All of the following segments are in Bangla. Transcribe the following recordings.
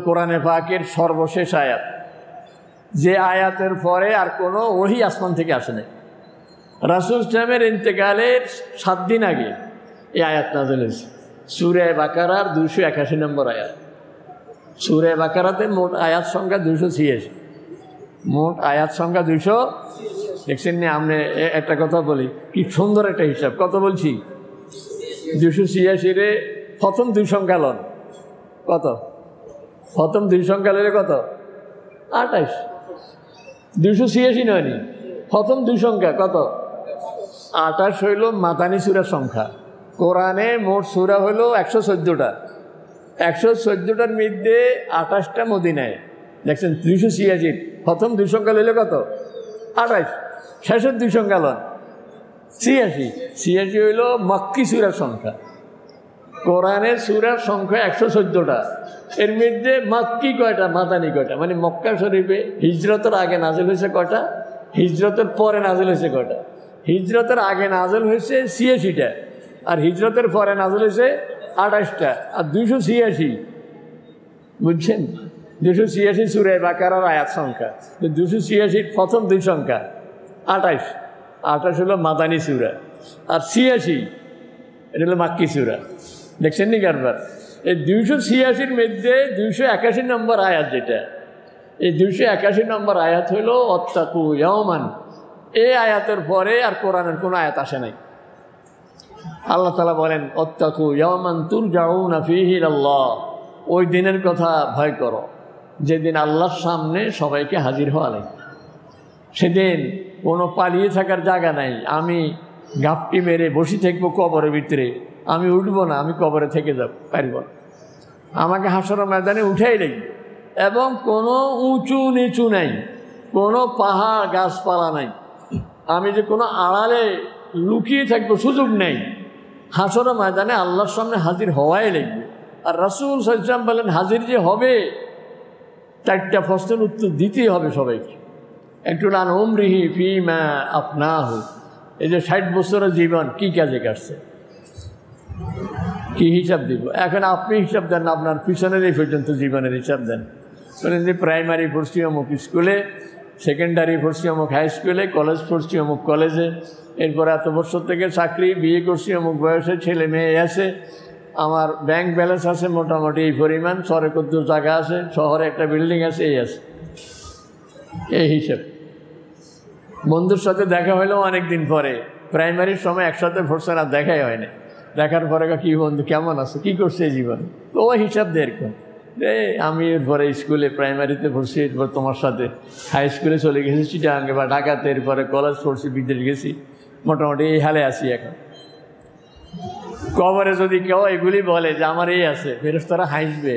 কোরআনে পাকের সর্বশেষ আয়াত, যে আয়াতের পরে আর কোনো ওহী আসমান থেকে আসে নাই। রাসূল সাল্লামের ইন্তেকালের 7 দিন আগে এই আয়াত নাযিল হয়েছে। সূরা বাকারার 281 নম্বর আয়াত। সূরা বাকারাতে মোট আয়াত সংখ্যা 286, মোট আয়াত সংখ্যা 200। দেখছেন না? আপনি একটা কথা বলি, কি সুন্দর একটা হিসাব। কত বলছি? 286 প্রথম 2 সংখ্যা লন কত? প্রথম 2 সংখ্যা লইলে কত? 28। 286 নয়নি, প্রথম 2 সংখ্যা কত? 28 হইল মাদানী সূরার সংখ্যা। কোরআনে মোট সূরা হইল 114টা। 114টার মধ্যে 28টা মদিনায়। দেখছেন 286 প্রথম 2 সংখ্যা লইলে কত? 28। শেষের 2 সংখ্যা লন 86। 86 হইল মক্কি সূরার সংখ্যা। কোরআনের সূরার সংখ্যা 114টা, এর মধ্যে মক্কি কয়টা, মাদানী কয়টা? মানে মক্কা শরীফে হিজরতের আগে নাজিল হয়েছে কয়টা, হিজরতের পরে নাজিল হয়েছে কয়টা? হিজরতের আগে নাজিল হয়েছে 86টা, আর হিজরতের পরে নাজিল হয়েছে 28টা, আর 286। বুঝছেন? 286 সূরা বাকারার আয়াত সংখ্যা। 286 প্রথম 2 সংখ্যা 28। 28 হলো মাদানী সূরা, আর 86 এটা হলো মাক্কি সূরা। দেখছেন নি কারবার? এই 286-র মধ্যে 281 নম্বর আয়াত যেটা, এই 281 নম্বর আয়াত হলো ওয়াত্তাকু ইয়াওমান। এই আয়াতের পরে আর কোরআনের কোনো আয়াত আসে নাই। আল্লাহ তাআলা বলেন ওয়াত্তাকু ইয়াওমান তুরজাউনা ফীহি ইলাল্লাহ। ওই দিনের কথা ভয় করো যেদিন আল্লাহর সামনে সবাইকে হাজির হওয়া লাগবে। সেদিন কোনো পালিয়ে থাকার জায়গা নাই। আমি গাপটি মেরে বসে থাকবো কবরের ভিতরে, আমি উঠবো না, আমি কবরে থেকে যাব, পারব না। আমাকে হাসরের ময়দানে উঠাই লাগবে, এবং কোনো উঁচু নিচু নাই, কোনো পাহাড় গাছপালা নাই, আমি যে কোনো আড়ালে লুকিয়ে থাকবো সুযোগ নেই। হাসরের ময়দানে আল্লাহর সামনে হাজির হওয়াই লাগবে। আর রাসূল সাল্লাল্লাহু আলাইহি ওয়াসাল্লাম বলেন, হাজির যে হবে 4টা প্রশ্নের উত্তর দিতেই হবে সবাইকে। একটু নান উমরিহি ফিমা আফনাহু, এই যে 60 বছরের জীবন কি কাজে কাটছে, কি হিসাব দিব? এখন আপনি হিসাব দেন, আপনার পিছনের এই পর্যন্ত জীবনের হিসাব দেন। বলেন যে প্রাইমারি পড়ছি অমুক স্কুলে, সেকেন্ডারি পড়ছি অমুক হাই স্কুলে, কলেজ পড়ছি অমুক কলেজে, এরপর এত বছর থেকে চাকরি, বিয়ে করছি অমুক বয়সে, ছেলে মেয়ে আছে, আমার ব্যাংক ব্যালেন্স আছে মোটামুটি এই পরিমাণ, শহরে কদ্দুর জায়গা আছে, শহরে একটা বিল্ডিং আছে, এই আছে, এই হিসাব। বন্ধুর সাথে দেখা হইলেও অনেক দিন পরে, প্রাইমারির সময় একসাথে পড়ছেন আর দেখাই হয়নি, দেখার পরে কি বন্ধু কেমন আছে, কী করছে এই জীবন, তো ওই হিসাব দিয়ে এরকম রে আমি এরপরে স্কুলে প্রাইমারিতে পড়ছি, এরপর তোমার সাথে হাই স্কুলে চলে গেছি চিটাগাঙ্গে বা ঢাকাতে, এরপরে কলেজ পড়ছি, বিদেশ গেছি, মোটামুটি এই হালে আছি এখন। কবরে যদি কেউ এগুলি বলে যে আমার এই আছে, ফেরেশতারা হাসবে,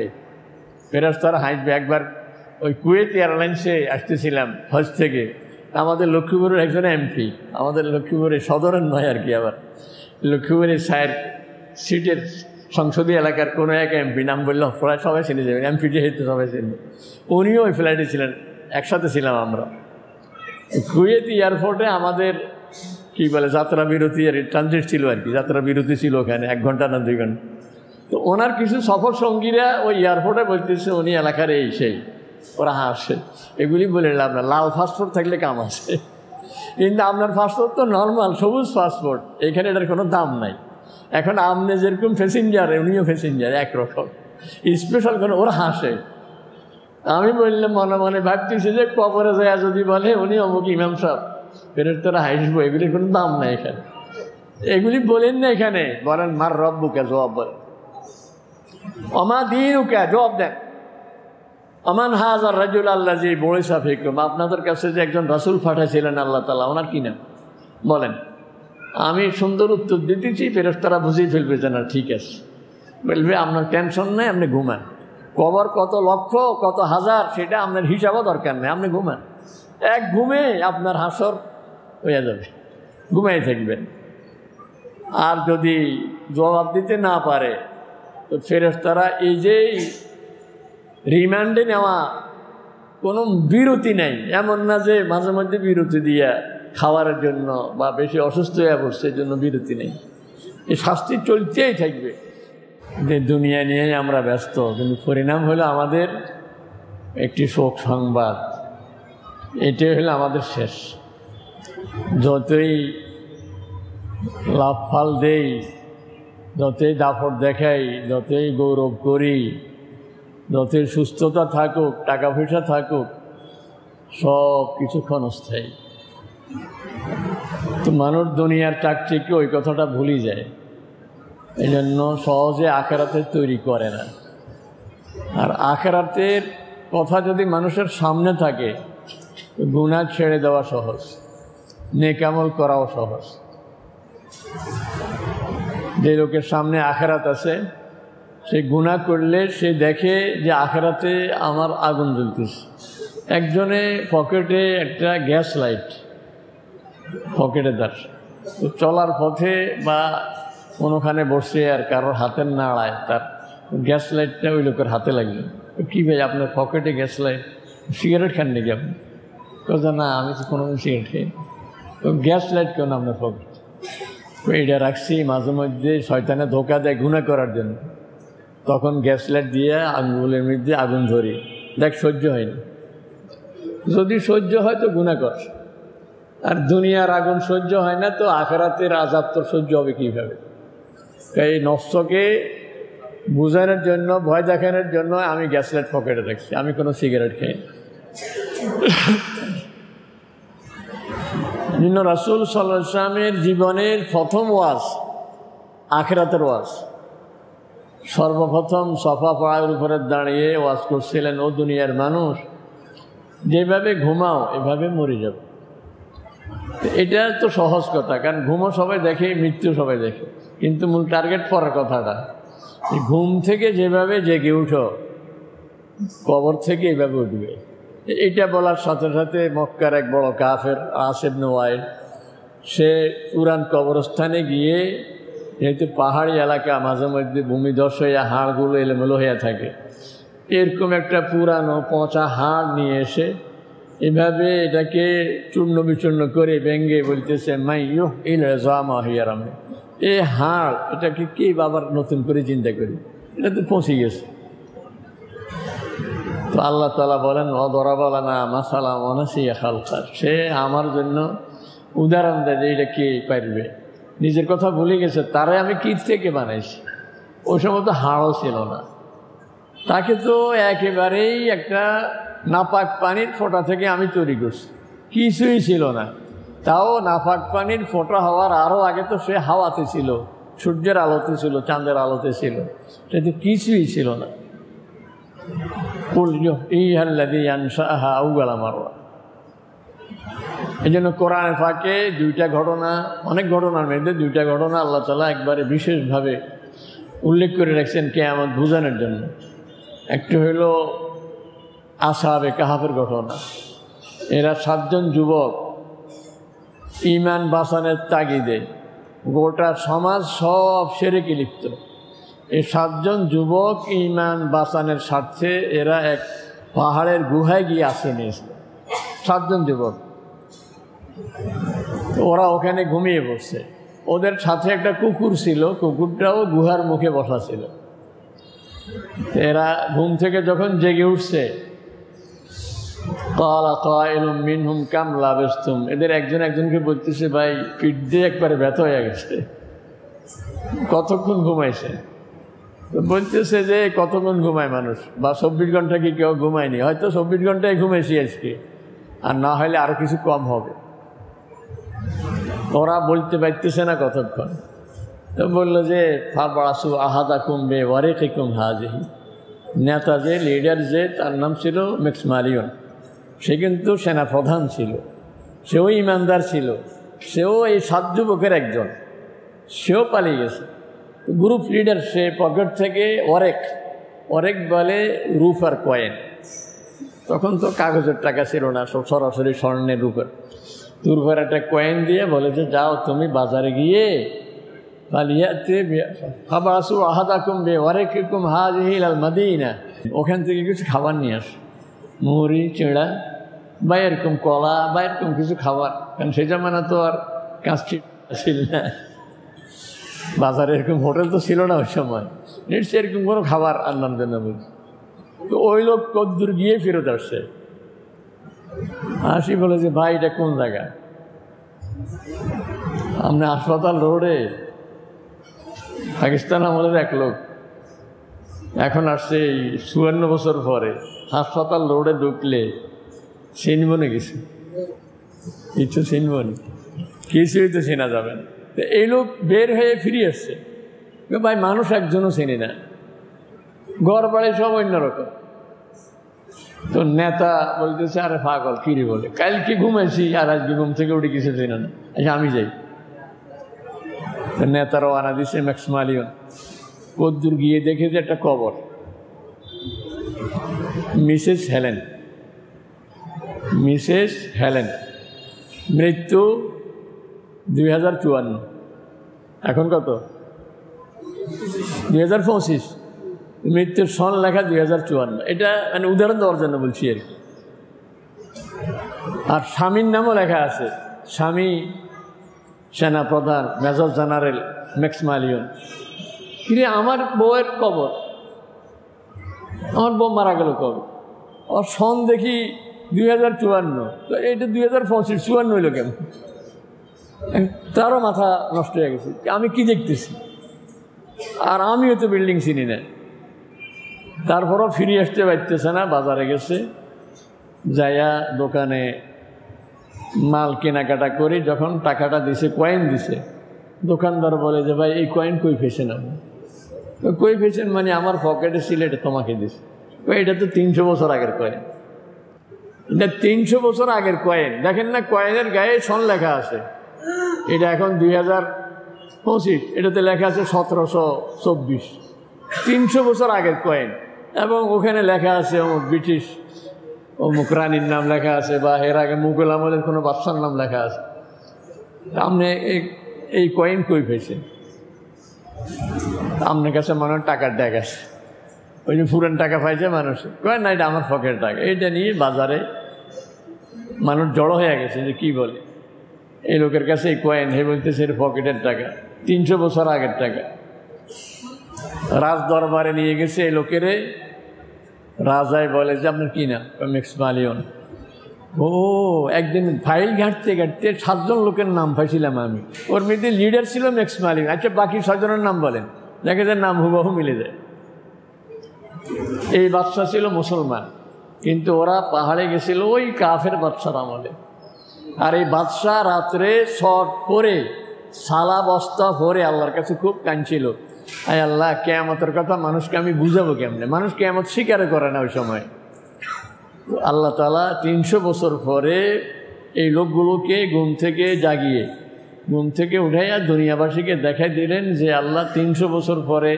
ফেরেশতারা হাসবে। একবার ওই কুয়েত এয়ারলাইন্সে আসতেছিলাম হজ থেকে, আমাদের লক্ষ্মীপুরের একজন এমপি, আমাদের লক্ষ্মীপুরের সদরের নয় আর কি, আবার লক্ষ্মীপুরের সাইড সিটের সংসদীয় এলাকার কোনো এক এমপি, নাম বললে প্রায় সবাই চিনে যাবেন, এমপি যেহেতু সবাই চিনবে, উনিও ওই ফ্লাইটে ছিলেন, একসাথে ছিলাম আমরা। কুয়েত এয়ারপোর্টে আমাদের কি বলে যাত্রা বিরতি আর ট্রানজিট ছিল আর কি, যাত্রা বিরতি ছিল ওখানে 1 ঘন্টা না 2 ঘন্টা। তো ওনার কিছু সফর সঙ্গীরা ওই এয়ারপোর্টে বলতেছে উনি এলাকার এই সেই, ওরা হাসে, এগুলি বলে আপনার লাল পাসপোর্ট থাকলে কাম আছে, কিন্তু আপনার পাসপোর্ট তো নর্মাল সবুজ পাসপোর্ট, এখানে এটার কোনো দাম নাই। এখন আপনি যেরকম প্যাসেঞ্জার, উনিও প্যাসেঞ্জার একরকম, স্পেশাল কোনো, ওরা হাসে। আমি বললাম মনে মনে ভাবতেছি যে কবরে যায় যদি বলে উনি অমুক ইমাম সাহেব, ফেরত তোরা হাসবো, এগুলির কোনো দাম নাই এখানে, এগুলি বলেন না এখানে, বলেন মার রব্বুকে, জবাব বলেন, অমা দীনুকা, জবাব দেন, আমান হাজার রাজুল আল্লাযী বুইসা ফীকুম, আপনাদের কাছে যে একজন রাসূল পাঠাইছিলেন আল্লাহ তাআলা, ওনার কি নাম বলেন? আমি সুন্দর উত্তর দিতেছি, ফেরেশতারা বুঝিয়ে ফেলবে যে না ঠিক আছে, বলবে আপনার টেনশন নেই, আপনি ঘুমান, কবর কত লক্ষ কত হাজার সেটা আপনার হিসাবও দরকার নেই, আপনি ঘুমান, এক ঘুমে আপনার হাসর হয়ে যাবে, ঘুমাই থাকবেন। আর যদি জবাব দিতে না পারে তো ফেরেশতারা এই যে রিমান্ডে নেওয়া, কোনো বিরতি নেই, এমন না যে মাঝে মধ্যে বিরতি দিয়া খাওয়ার জন্য বা বেশি অসুস্থ হয়ে পড়ছে এই জন্য বিরতি নেই, এই শাস্তি চলতেই থাকবে। দুনিয়া নিয়ে আমরা ব্যস্ত, কিন্তু পরিণাম হলো আমাদের একটি শোক সংবাদ, এটাই হলো আমাদের শেষ। যতই লাফাল দেই, যতই দাপট দেখাই, যতই গৌরব করি, যতই সুস্থতা থাকুক, টাকা পয়সা থাকুক, সব কিছু ক্ষণস্থায়ী। তো মানুষ দুনিয়ার চাকচিকে ওই কথাটা ভুলে যায়, এই জন্য সহজে আখেরাতের তৈরি করে না। আর আখেরাতের কথা যদি মানুষের সামনে থাকে, গুনাহ ছেড়ে দেওয়া সহজ, নেক আমল করাও সহজ। যে লোকের সামনে আখেরাত আছে, সে গুনাহ করলে সে দেখে যে আখেরাতে আমার আগুন জ্বলতেছে। একজনে পকেটে একটা গ্যাস লাইট পকেটে তার, তো চলার পথে বা কোনোখানে বসে আর কারোর হাতের নাড়ায় তার গ্যাস লাইটটা ওই লোকের হাতে লাগলো। কী ভাই আপনার পকেটে গ্যাস লাইট, সিগারেট খান নাকি আপনি? কথা না, আমি তো কোনোদিন সিগারেট খাই। তো গ্যাস লাইট কেন আপনার পকেট? এইটা রাখছি মাঝে মধ্যে শয়তানে ধোকা দেয় গুনাহ করার জন্য, তখন গ্যাস লাইট দিয়ে আঙ্গুলের মধ্যে আগুন ধরি, দেখ সহ্য হয়নি। যদি সহ্য হয় তো গুনাহ কর, আর দুনিয়ার আগুন সহ্য হয় না তো আখিরাতের আযাব তো সহ্য হবে কীভাবে? এই নফসকে বুঝানোর জন্য, ভয় দেখানোর জন্য আমি গ্যাস লাইট পকেটে রাখছি, আমি কোনো সিগারেট খাই। রাসূল সাল্লাল্লাহু আলাইহি ওয়াসাল্লামের জীবনের প্রথম ওয়াজ আখিরাতের ওয়াজ। সর্বপ্রথম সফা পাহাড়ের উপরে দাঁড়িয়ে ওয়াজ করছিলেন, ও দুনিয়ার মানুষ, যেভাবে ঘুমাও এভাবে মরে যাবে। এটা তো সহজ কথা, কারণ ঘুমও সবাই দেখে, মৃত্যু সবাই দেখে, কিন্তু মূল টার্গেট পরের কথাটা, ঘুম থেকে যেভাবে জেগে উঠো কবর থেকে এভাবে উঠবে। এটা বলার সাথে সাথে মক্কার এক বড় কাফের আস ইবনে ওয়াইল, সে পুরান কবরস্থানে গিয়ে, যেহেতু পাহাড়ি এলাকা, মাঝে মধ্যে ভূমিধস হইয়া হাড়গুলো এলোমেলো হইয়া থাকে, এরকম একটা পুরানো পচা হাড় নিয়ে এসে এভাবে এটাকে চূর্ণ বিচূর্ণ করে ভেঙ্গে বলতেছে, মাইয়ু ইল জামা হিয়ারামে, এই হাড় এটাকে কে বাবার নতুন করে চিন্তা করি, এটা তো পৌঁছে গেছে। তো আল্লাহ তাআলা বলেন, অদরাবালানা মাসালা অনাসিয়া খালকা, সে আমার জন্য উদাহরণ দেয় যে এটা কে পারবে, নিজের কথা ভুলে গেছে, তারে আমি কী থেকে বানাইছি। ওই সময় তো হাড়ও ছিল না, তাকে তো একেবারেই একটা নাপাক পানির ফোঁটা থেকে আমি তৈরি করছি, কিছুই ছিল না। তাও নাপাক পানির ফোঁটা হওয়ার আরও আগে তো সে হাওয়াতে ছিল, সূর্যের আলোতে ছিল, চাঁদের আলোতে ছিল, সে তো কিছুই ছিল না। এই জন্য কোরআনে পাকে দুইটা ঘটনা, অনেক ঘটনার মধ্যে দুইটা ঘটনা আল্লাহ তাআলা একবারে বিশেষভাবে উল্লেখ করে রাখছেন কিয়ামত বোঝানোর জন্য। একটি হইল আসহাবে কাহাফের ঘটনা। এরা 7 জন যুবক ঈমান বাঁচানোর তাগিদে গোটা সমাজ সব শিরকে লিপ্ত। এই 7 জন যুবক ঈমান বাঁচানোর স্বার্থে এরা এক পাহাড়ের গুহায় গিয়ে আশ্রয় নিয়েছিল। 7 জন যুবক, ওরা ওখানে ঘুমিয়ে পড়ছে। ওদের সাথে একটা কুকুর ছিল, কুকুরটাও গুহার মুখে বসা ছিল। এরা ঘুম থেকে যখন জেগে উঠছে, ক্বালা কাইলুম মিনহুম কাম লাবিসতুম, এদের একজন একজনকে বলতেছে, ভাই পিঠ দিয়ে একবারে ব্যথা হয়ে গেছে, কতক্ষণ ঘুমাইছে? বলতেছে যে কতক্ষণ ঘুমায় মানুষ, বা 24 ঘন্টা কি কেউ ঘুমায়নি? হয়তো 24 ঘন্টায় ঘুমাইছি আজকে, আর না হলে আরও কিছু কম হবে। ওরা বলতে পারতেছে না কতক্ষণ। তো বললো যে ফাবাসু আহাদাকুম বে ওয়ারিকিকুম হাজিহি, নেতা যে লিডার যে, তার নাম ছিল ম্যাক্সমারিয়ন, সে কিন্তু সেনাপ্রধান ছিল, সেও ইমানদার ছিল, সেও এই 7 যুবকের একজন, সেও পালিয়ে গেছে। গ্রুপ লিডার সে পকেট থেকে অরেক বলে রূপ আর কয়েন, তখন তো কাগজের টাকা ছিল না, সব সরাসরি স্বর্ণের রূপের, রূপের একটা কয়েন দিয়ে বলে যে যাও তুমি বাজারে গিয়ে ফাবাসু আহাদাকুম বে ওয়ারিকিকুম হাজিহি ইলাল মাদিনা, ওখান থেকে কিছু খাবার নিয়ে আস, মুড়ি চিড়া বা এরকম কলা বা এরকম কিছু খাবার, কারণ সেই জামানা তো আর কাঁচটি ছিল না, বাজারে এরকম হোটেল তো ছিল না ওই সময়, নিশ্চয়ই এরকম কোনো খাবার আনলাম জন্য বলছি। তো ওই লোক কদ্দূর গিয়ে ফেরত আসছে, আসি বলে যে ভাই এটা কোন জায়গা? আপনি হাসপাতাল রোডে, পাকিস্তান আমলের এক লোক এখন আসছে এই 54 বছর পরে, হাসপাতাল রোডে ঢুকলে চিনব না কিছু, কিছু চিনব না, কিছুই তো চেনা যাবে না। তো এই লোক বের হয়ে ফিরে আসছে, ভাই মানুষ একজনও চিনি না, ঘর বাড়ি সব অন্যরকম। তো নেতা বলতেছে আরে পাগল কিরে বলে, কালকে ঘুমাইছি আর আজকে ঘুম থেকে উঠে কিছু চেনা না, আচ্ছা আমি যাই। তো নেতা রওনা দিচ্ছে ম্যাক্সমালিয়ন, কদ্দূর গিয়ে দেখে যে একটা কবর, মিসেস হেলেন, মিসেস হেলেন, মৃত্যু 2054, এখন কত 2025, মৃত্যুর সন লেখা 2054। এটা মানে উদাহরণ দেওয়ার জন্য বলছি আর কি। আর স্বামীর নামও লেখা আছে, স্বামী সেনা প্রধান মেজর জেনারেল ম্যাক্সমালিয়ন। কিন্তু আমার বউয়ের কবর, আমার বউ মারা গেল কবে, আর সন দেখি 2054, তো এটা 2025, 54 হইল কেমন? তারও মাথা নষ্ট হয়ে গেছে, আমি কি দেখতেছি, আর আমিও তো বিল্ডিং চিনি না। তারপরও ফিরে আসতে পারতেছে না, বাজারে গেছে, যাইয়া দোকানে মাল কেনাকাটা করি, যখন টাকাটা দিছে, কয়েন দিছে, দোকানদার বলে যে ভাই এই কয়েন কই ফেসেন আপনি? কই ফেসেন মানে আমার পকেটে ছিল, এটা তোমাকে দিছে। এটা তো 300 বছর আগের কয়েন, এটা 300 বছর আগের কয়েন। দেখেন না কয়েনের গায়ে সন লেখা আছে, এটা এখন 2025, এটাতে লেখা আছে 1724, 300 বছর আগের কয়েন। এবং ওখানে লেখা আছে অমুক ব্রিটিশ অমুক রানীর নাম লেখা আছে, বা এর আগে মুঘল আমলের কোনো বাদশার নাম লেখা আছে। আপনি এই কয়েন কই পেয়েছেন? আপনার কাছে মানুষ টাকার ড্যাগ আছে, ওই যে পুরান টাকা পাইছে মানুষ, কয় না এটা আমার পকেটের টাকা। এইটা নিয়ে বাজারে মানুষ জড়ো হয়ে গেছে যে কি বলে এই লোকের কাছে এই কয়েন, হে বলতেছে এর পকেটের টাকা, 300 বছর আগের টাকা। রাজ দরবারে নিয়ে গেছে এই লোকেরে, রাজাই বলে যে আপনার কি নাম? ম্যাক্সমালিয়ন। ও একদিন ফাইল ঘাঁটতে ঘাঁটতে 7 জন লোকের নাম পাইছিলাম আমি, ওর মধ্যে লিডার ছিল ম্যাক্সমালিয়ন। আচ্ছা বাকি 6 জনের নাম বলেন, দেখে যে নাম হুবহু মিলে যায়। এই বাদশা ছিল মুসলমান, কিন্তু ওরা পাহাড়ে গেছিল ওই কাফের বাদশার আমলে। আর এই বাদশা রাত্রে শট করে সালা বস্তা ভরে আল্লাহর কাছে খুব কাঁদছিল, আয় আল্লাহ কিয়ামতের কথা মানুষকে আমি বুঝাবো কেমনে? মানুষ কিয়ামত স্বীকার করে না ওই সময়। আল্লাহ তাআলা 300 বছর পরে এই লোকগুলোকে ঘুম থেকে জাগিয়ে, ঘুম থেকে উঠাইয়া দুনিয়াবাসীকে দেখাই দিলেন যে আল্লাহ 300 বছর পরে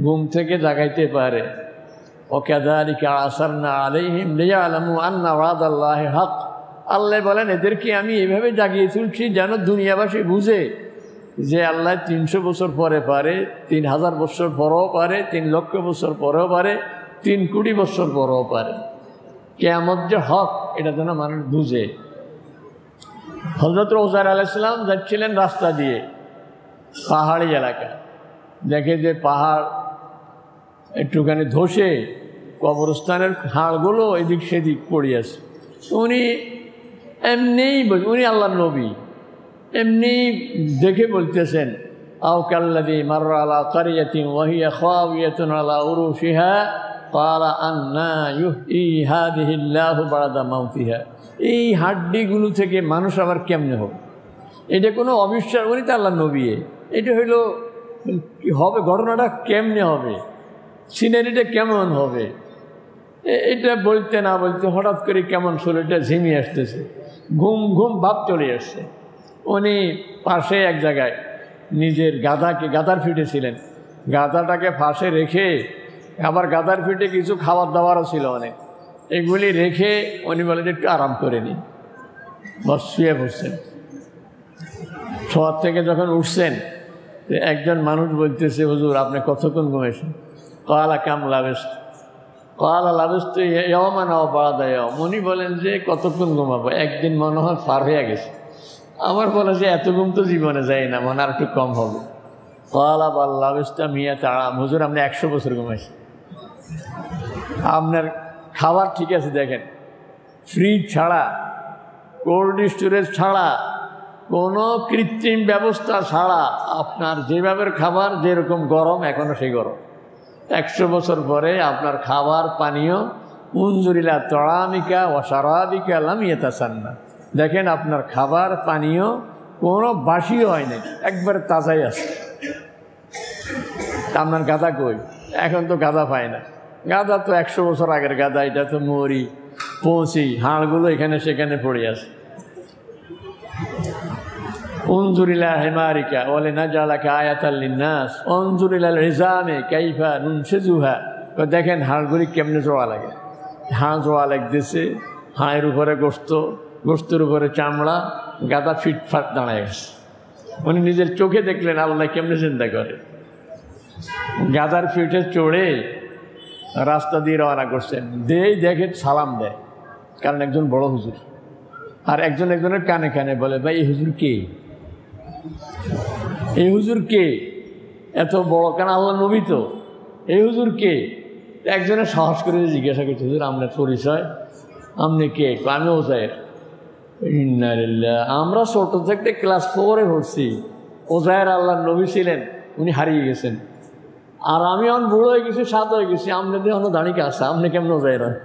ঘুম থেকে জাগাইতে পারে। ওয়াকাযালিকা আসারনা আলাইহিম লিয়ালামু আন্না ওয়াদাল্লাহি হক। আল্লাহ বলেন এদেরকে আমি এভাবে জাগিয়ে তুলছি যেন দুনিয়াবাসী বুঝে যে আল্লাহ 300 বছর পরে পারে, 3000 বছর পরেও পারে, 3 লক্ষ বছর পরেও পারে, 3 কোটি বছর পরেও পারে। কিয়ামত যে হক এটা যেন মানুষ বুঝে। হযরত উযাইর আলাইহিস সালাম যাচ্ছিলেন রাস্তা দিয়ে, পাহাড়ি এলাকা, দেখে যে পাহাড় একটুখানি ধসে কবরস্থানের হাড়গুলো এদিক সেদিক পড়ে আছে। উনি এমনিই, উনি আল্লাহর নবী, এমনি দেখে বলতেছেন আও কাল্লাযী মাররা আলা ক্বরিয়াতিন ওয়া হিয়া খাওয়িয়াতুন আলা উরুশিহা ক্বালা আন্না ইউহয়ী হাযিহিল্লাহু বা'দা মাউতিহা। এই হাড্ডিগুলো থেকে মানুষ আবার কেমনে হবে? এটা কোনো অবিশ্বাস, উনি তো আল্লাহর নবী, এটা হইল হবে, ঘটনাটা কেমনে হবে, সিনারিটা কেমন হবে, এটা বলতে না বলতে হঠাৎ করে কেমন শরীরটা ঝিমিয়ে আসতেছে, ঘুম ঘুম ভাব চলে আসছে। উনি পাশে এক জায়গায় নিজের গাধার ফিটে ছিলেন, গাধাটাকে পাশে রেখে, আবার গাধার ফিটে কিছু খাবার দাবারও ছিল অনেক, এগুলি রেখে উনি বলেন একটু আরাম করে নিন, বস শুয়ে বসছেন। শহর থেকে যখন উঠছেন একজন মানুষ বলতেছে হুজুর আপনি কতক্ষণ ঘুমেছেন? ক্বালা কাম লাবিস্ত, ক্বালা লাবিস্তু ইয়াওমান আও বা'দা ইয়াওম। উনি বলেন যে কতক্ষণ ঘুমাবো, একদিন মনে হয় পার হয়ে গেছে। আমার বলে যে এত ঘুম তো জীবনে যায় না, মনে আর একটু কম হবে। ক্বালা বাল লাবিস্তা মিয়াতা আম, হুজুর আপনি 100 বছর ঘুমাইছেন। আপনার খাবার ঠিক আছে, দেখেন ফ্রিজ ছাড়া, কোল্ড স্টোরেজ ছাড়া, কোনো কৃত্রিম ব্যবস্থা ছাড়া আপনার যেভাবে খাবার যেরকম গরম এখনও সেই গরম। 100 বছর পরে আপনার খাবার পানীয় উনজুরিলা তড়ামিকা ও সারাবিকা লাম ইয়াতাসান্না, দেখেন আপনার খাবার পানীয় কোনো বাসিও হয়নি, একবারে তাজাই আছে। আপনার গাদা কই? এখন তো গাদা পায় না, গাদা তো 100 বছর আগের গাদা, এটা তো মরি পৌঁছি, হাড়গুলো এখানে সেখানে পড়ে আছে। উনজুরিলা হেমারিকা ওয়ালে নাজালাকা আয়াতাল লিন্নাস উনজুরিলাল ইজামে কাইফা নুনশিজুহা, দেখেন হাড়গুলি কেমনে জোড়া লাগে, হাড় জোড়া লাগতেছে, হাড়ের উপরে গোস্ত, গোস্তের উপরে চামড়া, গাদা ফিটফাট দাঁড়ায় গেছে। উনি নিজের চোখে দেখলেন আল্লাহ কেমনে চিন্তা করে। গাদার ফিটে চড়ে রাস্তা দিয়ে রওনা করছেন, দেখে সালাম দেয়, কারণ একজন বড় হুজুর, আর একজন একজনের কানে কানে বলে, ভাই এই হুজুর কে, এই হুজুর কে এত বড়, কারণ আল্লাহ নবী তো, এই হুজুর কে? একজনের সাহস করে জিজ্ঞাসা করছে, হুজুর আপনার পরিচয়, আপনি কে? আমি ওজায়ের। ইন্নালিল্লাহ, আমরা ছোট থেকে ক্লাস 4-এ পড়ছি, ওজায়ের আল্লাহর নবী ছিলেন, উনি হারিয়ে গেছেন, আর আমি এখন বুড়ো হয়ে গেছি, 7 হয়ে গেছি, আপনাদের এখনো দাঁড়িয়ে আসছে, আপনি কেমন ওজায়ের হন?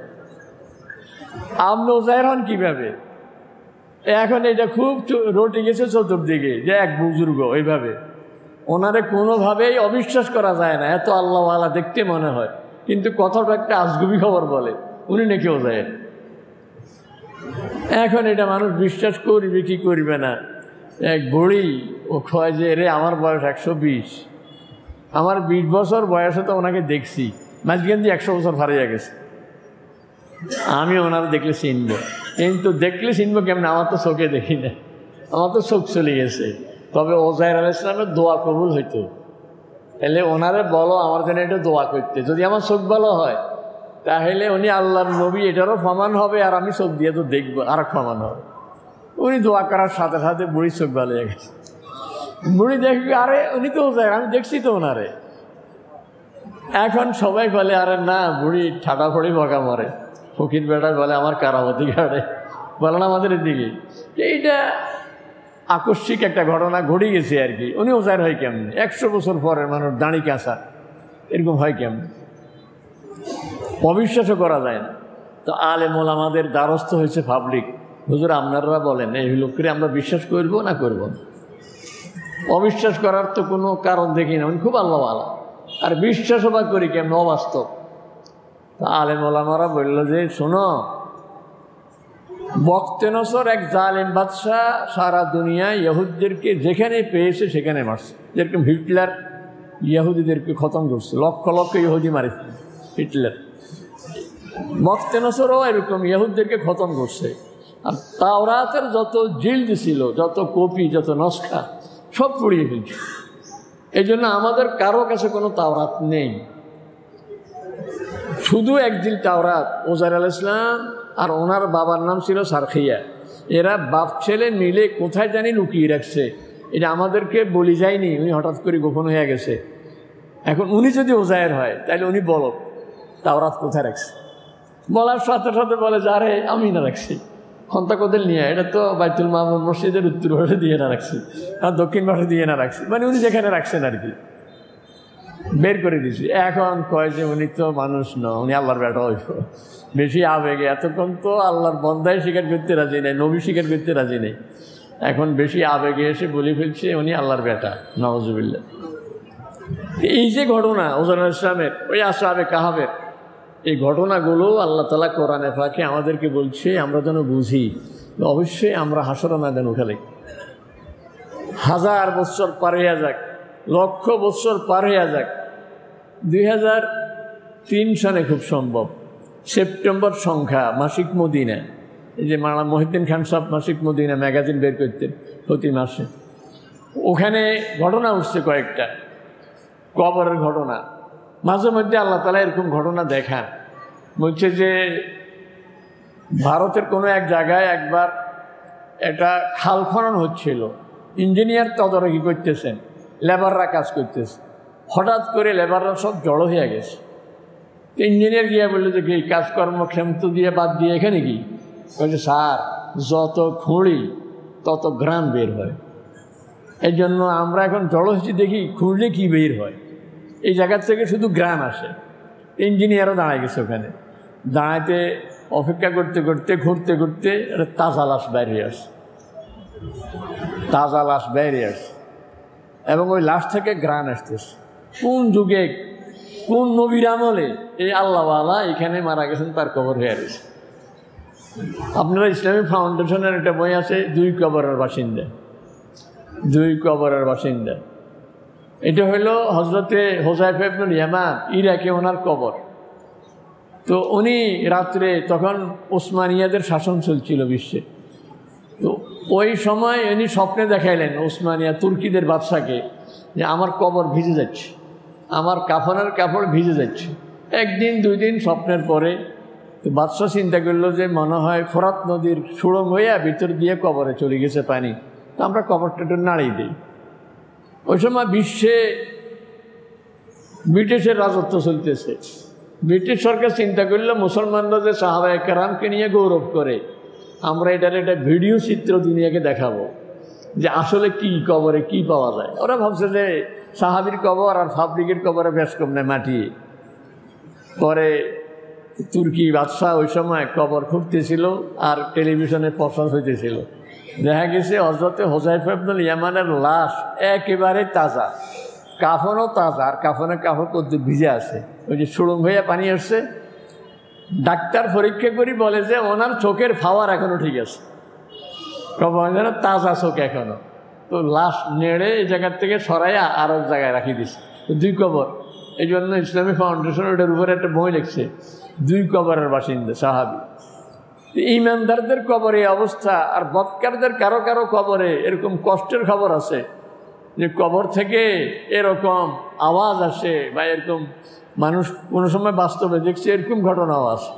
আপনি ওজায়ের হন কীভাবে? এখন এটা খুব রটে গেছে চতুর্দিকে, যে এক বুজুর্গ ওইভাবে, ওনারে কোনোভাবেই অবিশ্বাস করা যায় না, এত আল্লাহওয়ালা দেখতে মনে হয়, কিন্তু কথাটা একটা আজগুবি খবর বলে, উনি নাকি ওজায়ের। এখন এটা মানুষ বিশ্বাস করবে কি করবে না। এক বুড়ি ও কয় যে, রে আমার বয়স 120, আমার 20 বছর বয়সে তো ওনাকে দেখছি, মাঝখান দিয়ে 100 বছর হারিয়ে গেছে, আমি ওনারা দেখলে চিনবো, কিন্তু দেখলে চিনবো কেমন? আমার তো চোখে দেখি না, আমার তো চোখ চলে গেছে। তবে ওজায়ের আলাইহিস সালামের দোয়া কবুল হইতো, তাহলে ওনারে বলো আমার জন্য এটা দোয়া করতে, যদি আমার চোখ ভালো হয় তাহলে উনি আল্লাহর নবী, এটারও প্রমাণ হবে, আর আমি চোখ দিয়ে তো দেখবো, আর প্রমাণ হবে। উনি দোয়া করার সাথে সাথে বুড়ির চোখ ভালো হয়ে গেছে। বুড়ি দেখবি, আরে উনি তো ওজায়ের, আমি দেখছি তো ওনারে। এখন সবাই বলে, আরে না, বুড়ি ঠাডা ফড়ি বকা মরে, ফকির বেটা বলে আমার কারামতি ঘাড়ে, বলে না আমাদের এদিকে। এইটা আকস্মিক একটা ঘটনা ঘটে গেছে আর কি। উনি ওজায়ের হয় কেমন? 100 বছর পরের মানুষ দাঁড়ি কাঁচা, এরকম হয় কেমন? অবিশ্বাসও করা যায় না। তো আলেম ওলামাদের দ্বারস্থ হয়েছে পাবলিক, হুজুর আপনারা বলেন এই লোককে আমরা বিশ্বাস করব না করব না? অবিশ্বাস করার তো কোনো কারণ দেখি না, উনি খুব আল্লাহওয়ালা, আর বিশ্বাসও বা করি কেমন? অবাস্তব। তা আলেম ওলামারা বলল যে, শোনো, বখতেনসর এক জালেম বাদশাহ সারা দুনিয়ায় ইহুদিদেরকে যেখানে পেয়েছে সেখানে মারছে। যেরকম হিটলার ইহুদিদেরকে খতম করছে, লক্ষ লক্ষ ইহুদি মারেছে হিটলার। বখতেনসরও এরকম ইহুদিদেরকে খতম করছে। আর তাওরাতের যত জিল্দ ছিল, যত কপি, যত নস্খা, সব পুড়িয়ে ফেলছে। এই জন্য আমাদের কারো কাছে কোনো তাওরাত নেই, শুধু একদিন তাওরাত ওজায়ের আলাইহিস সালাম আর ওনার বাবার নাম ছিল সারখিয়া, এরা বাপ ছেলে মিলে কোথায় জানি লুকিয়ে রাখছে, এটা আমাদেরকে বলি যায়নি, উনি হঠাৎ করে গোপন হয়ে গেছে। এখন উনি যদি ওজায়ের হয় তাহলে উনি বলো তাওরাত কোথায় রাখছে, বলার সাথে সাথে বলে যে আরে আমি না রাখছি, খন্তাকদের নিয়ে, এটা তো বাইতুল মামুন মসজিদের উত্তর পাশে দিয়ে না রাখছি, আর দক্ষিণ পাশে দিয়ে না রাখছি, মানে উনি যেখানে রাখছেন আর কি, বের করে দিয়েছি। এখন কয় যে উনি তো মানুষ না, উনি আল্লাহর বেটা হইব, বেশি আবেগে। এতক্ষণ তো আল্লাহর বন্দায় স্বীকার করতে রাজি নেই, নবী স্বীকার করতে রাজি নেই, এখন বেশি আবেগে এসে বলে ফেলছে উনি আল্লাহর বেটা, নাউজুবিল্লাহ। এই যে ঘটনা ওজায়ের আলাইহিস সালামের, ওই আসহাবে কাহাবের, এই ঘটনাগুলো আল্লাহ তাআলা কোরআনে পাকে আমাদেরকে বলছে, আমরা যেন বুঝি। অবশ্যই আমরা হাসর ময়দানে উঠে লাগি, 1000 বছর পার হয়ে যাক, লক্ষ বছর পার হয়ে যাক, 2003 সনে খুব সম্ভব সেপ্টেম্বর সংখ্যা মাসিক মদিনা, এই যে মাওলানা মহিউদ্দিন খান সাহেব মাসিক মদিনা ম্যাগাজিন বের করতেন প্রতি মাসে, ওখানে ঘটনা উঠছে কয়েকটা কবরের ঘটনা। মাঝে মধ্যে আল্লাহ তাআলা এরকম ঘটনা দেখান। বলছে যে ভারতের কোনো এক জায়গায় একবার একটা খাল খনন হচ্ছিল, ইঞ্জিনিয়ার তদারকি করতেছেন, লেবাররা কাজ করতেছে, হঠাৎ করে লেবাররা সব জড়ো হয়ে গেছে, ইঞ্জিনিয়ার গিয়ে বললো যে কি কাজকর্মক্ষম তো দিয়ে বাদ দিয়ে এখানে কি? বলছে স্যার, যত খুঁড়ি তত গ্রাম বের হয়। এই জন্য আমরা এখন জলহস্তি দেখি খুঁড়লে কি বের হয়, এই জায়গার থেকে শুধু গ্রাম আসে। ইঞ্জিনিয়ারও দাঁড়ায় গেছে ওখানে, দাঁড়াইতে অপেক্ষা করতে করতে ঘুরতে ঘুরতে একটা তাজা লাশ বেরিয়ে আসে, তাজা লাশ বেরিয়ে আসে, এবং ওই লাশ থেকে গ্রাম আসতেছে। কোন যুগে কোন নবীর আমলে এই আল্লাহওয়ালা এখানে মারা গেছেন, তার কবর হয়ে গেছে। আপনারা ইসলামী ফাউন্ডেশনের একটা বই আছে, 2 কবরের বাসিন্দা, 2 কবরের বাসিন্দা। এটা হলো হজরতে হোজাইফা ইবনুল ইয়ামান, ইরাকে ওনার কবর। তো উনি রাত্রে, তখন ওসমানিয়াদের শাসন চলছিল বিশ্বে, তো ওই সময় উনি স্বপ্নে দেখাইলেন ওসমানিয়া তুর্কিদের বাদশাকে যে আমার কবর ভিজে যাচ্ছে, আমার কাফনের কাপড় ভিজে যাচ্ছে। 1 দিন 2 দিন স্বপ্নের পরে তো বাদশাহ চিন্তা করলো যে মনে হয় ফোরাত নদীর সুড়ঙ্গ হইয়া ভিতর দিয়ে কবরে চলে গেছে পানি, তো আমরা কবরটা একটু নাড়িয়ে দিই। ওই সময় বিশ্বে ব্রিটিশের রাজত্ব চলতেছে। ব্রিটিশ সরকার চিন্তা করলো মুসলমানরা যে সাহাবায়ে কেরামকে নিয়ে গৌরব করে, আমরা এটার একটা ভিডিও চিত্র দুনিয়াকে দেখাবো যে আসলে কি কবরে কি পাওয়া যায়। ওরা ভাবছে যে সাহাবীর কবর আর ফাবলিকের কবরে বেশ কম নেয় মাটি। পরে তুর্কি বাদশাহ ওই সময় কবর খুঁড়তেছিল আর টেলিভিশনে প্রচার হইতেছিল, দেখা গেছে হযরতে হোজাইফা ইবনুল ইয়ামানের লাশ একেবারে তাজা, কাফনও তাজা, আর কাফনের কাপড় কত ভিজে আছে, ওই যে সুড়ঙ্গ হইয়া পানি আসছে। ডাক্তার পরীক্ষা করি বলে যে ওনার চোখের পাওয়ার এখনও ঠিক আছে, কবর যেন তাজা চোখ এখনও। তো লাশ নেড়ে এই জায়গার থেকে সরাইয়া আরও জায়গায় রাখি দিছে। তো 2 কবর, এই জন্য ইসলামী ফাউন্ডেশন ওটার উপরে একটা বই লিখছে, 2 কবরের বাসিন্দা সাহাবী। ইমানদারদের কবরে অবস্থা, আর বদকারদের কারো কারো কবরে এরকম কষ্টের খবর আছে যে কবর থেকে এরকম আওয়াজ আসে, বা এরকম মানুষ কোনো সময় বাস্তবে দেখছে এরকম ঘটনাও আছে।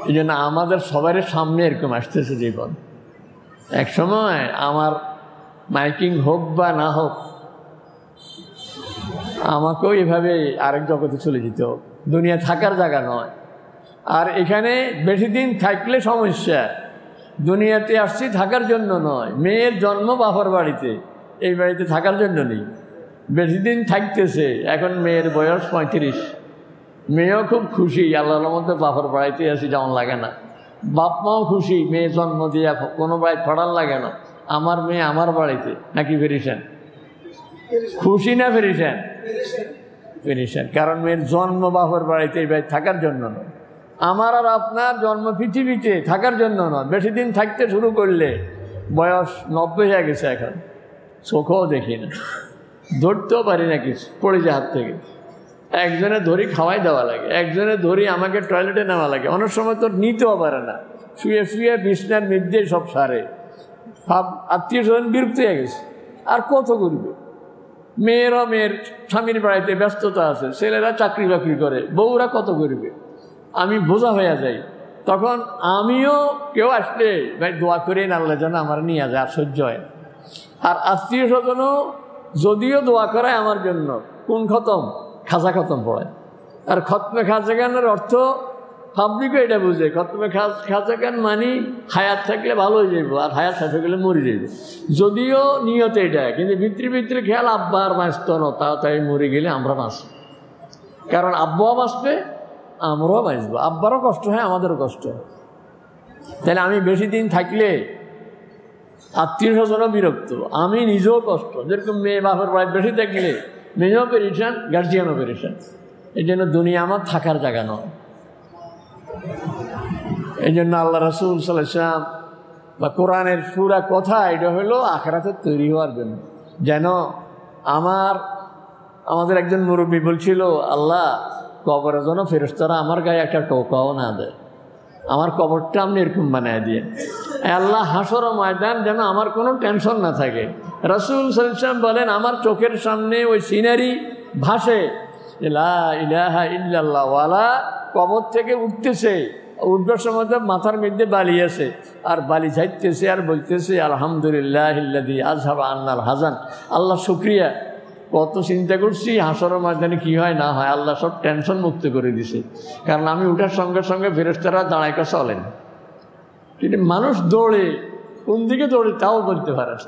এই জন্য আমাদের সবার সামনে এরকম আসতেছে জীবন। এক সময় আমার মাইকিং হোক বা না হোক, আমাকেও এভাবে আরেক জগতে চলে যেতে হোক, দুনিয়া থাকার জায়গা নয়। আর এখানে বেশি দিন থাকলে সমস্যা, দুনিয়াতে আসছি থাকার জন্য নয়। মেয়ের জন্ম বাবার বাড়িতে, এই বাড়িতে থাকার জন্য নেই, বেশি দিন থাকতেছে। এখন মেয়ের বয়স 35, মেয়েও খুব খুশি, আল্লাহর মধ্যে বাবার বাড়িতে আসি, যেমন লাগে না। বাপ মাও খুশি, মেয়ে জন্ম দিয়ে কোনো বাড়ি পড়ার লাগে না, আমার মেয়ে আমার বাড়িতে। নাকি পেরেশান? খুশি না পেরেশান? পেরেশান, কারণ মেয়ের জন্ম বাবার বাড়িতে, এই বাড়ি থাকার জন্য নয়। আমার আর আপনার জন্ম পৃথিবীতে থাকার জন্য নয়। বেশি দিন থাকতে শুরু করলে বয়স 90 হয়ে গেছে, এখন চোখও দেখি না, ধরতেও পারি না কিছু, পড়ে যায় হাত থেকে। একজনে ধরি খাওয়াই দেওয়া লাগে, একজনে ধরি আমাকে টয়লেটে নেওয়া লাগে, অনেক সময় তো নিতেও পারে না, শুয়ে শুয়ে বিছনার মধ্যে সব সারে। আত্মীয় স্বজন বিরক্ত হয়ে গেছে, আর কত করবে। মেয়েরা মেয়ের স্বামীর বাড়িতে ব্যস্ততা আছে, ছেলেরা চাকরি বাকরি করে, বউরা কত করবে। আমি বোঝা হয়ে যাই। তখন আমিও কেউ আসলে ভাই দোয়া করে আল্লাহ যেন আমার নিয়ে যায়, আর সহ্য হয়। আর আত্মীয় স্বজনও যদিও দোয়া করায় আমার জন্য, কোন খতম? খাজা খতম পড়ায়। আর খতমে খাজাগানের অর্থ পাবলিকও এটা বুঝে, খতমে খাজাগান মানে হায়াত থাকলে ভালো হয়ে যাইব, আর হায়াত শেষ হয়ে গেলে মরে যাইব। যদিও নিয়ত এটা, কিন্তু ভিতরে ভিতরে খেয়াল আব্বা আর বাঁচত না, তাই মরে গেলে আমরা বাঁচব। কারণ আব্বাও বাঁচবে, আমরাও বাঁচবো। আব্বারও কষ্ট হয়, আমাদেরও কষ্ট হয়। তাহলে আমি বেশি দিন থাকলে আত্মীয় স্বজনও বিরক্ত, আমি নিজেও কষ্ট। যেরকম মেয়ে বাপের বাড়ি বেশি থাকলে মেয়েও পেরেশান, গার্জিয়ানও পেরেশান। এই জন্য দুনিয়া আমার থাকার জায়গা নয়। এই জন্য আল্লাহ রাসূল সাল্লাল্লাহু আলাইহি ওয়াসাল্লাম বা কোরআনের পুরা কথা এটা হলো আখিরাতে তৈরি হওয়ার জন্য। যেন আমাদের একজন মুরব্বী বলছিল, আল্লাহ কবরের জন্য ফেরেশতারা আমার গায়ে একটা টোকাও না দেয়, আমার কবরটা আপনি এরকম বানায় দিয়ে। আল্লাহ হাসর ময়দান যেন আমার কোনো টেনশন না থাকে। রাসূল সাল্লাল্লাহু আলাইহি ওয়াসাল্লাম বলেন, আমার চোখের সামনে ওই সিনারি ভাসে, লা ইলাহা ইল্লাল্লাহ ওয়ালা কবর থেকে উঠতেছে, উঠবার সময় তো মাথার মধ্যে বালি আছে, আর বালি ঝাইতেছে আর বলতেছে আলহামদুলিল্লাহিল্লাযী আযহাবা আন্নাল হাযান। আল্লাহ শুকরিয়া, কত চিন্তা করছি হাসরের ময়দানে কি হয় না হয়, আল্লাহ সব টেনশন মুক্ত করে দিছে। কারণ আমি উঠার সঙ্গে সঙ্গে ফেরেশতারা দাঁড়ায় চলেন, কিন্তু মানুষ দৌড়ে, কোন দিকে দৌড়ে তাও বলতে পারে না।